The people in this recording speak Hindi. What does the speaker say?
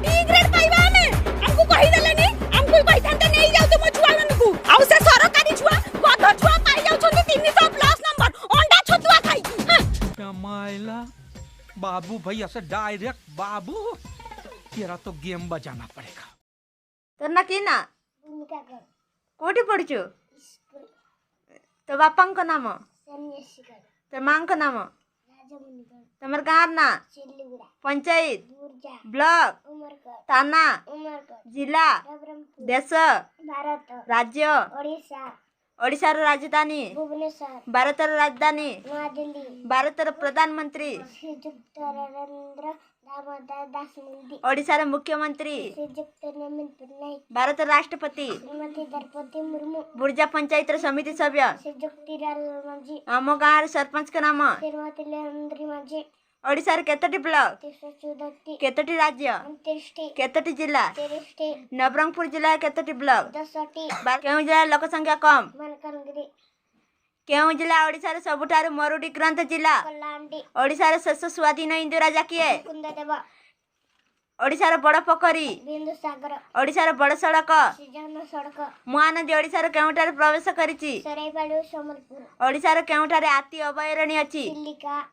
डी ग्रेड पाइबा हमें हमको कहि देलेनी हमको कहि थांते नहीं जाउ तुम छुआ मानकू आउ से सरकारी छुआ गध छुआ पाइ जाउ छन 300 प्लस नंबर अंडा छतुआ खाई कमाइला बाबू भैया से डायरेक्ट बाबू तेरा तो गेम बजाना पड़ेगा। तोर ना की ना कोठी पढ़छु तो बापांक नाम तो मांक नाम तमर गाँव ना पंचायत ब्लॉक थाना जिला देश राज्य ओडिशा रो राजधानी भारतर राजधानी भारतर प्रधानमंत्री ओडिशा रो मुख्यमंत्री भारत राष्ट्रपति बुर्जा पंचायत रो समिति सभ्य आम गाँव सरपंच के नाम ओडिशा रो केतोटी ब्लॉक केतोटी राज्य केतोटी जिला नवरंगपुर जिला केतोटी ब्लॉक केउ जिला लोक संख्या कम केउ जिला ओडिशा रो सबुठारु मरुडी ग्रंथ जिला ओडिशा रो शेष स्वाधीन हिंदू राजा किए ओडिशा रो बड़ पोखरी ओडिशा रो बड़ सड़क महानदी ओडिशा रो केउठारे प्रवेश करिछि ओडिशा रो केउठारे हाथी अभयारण्य अछि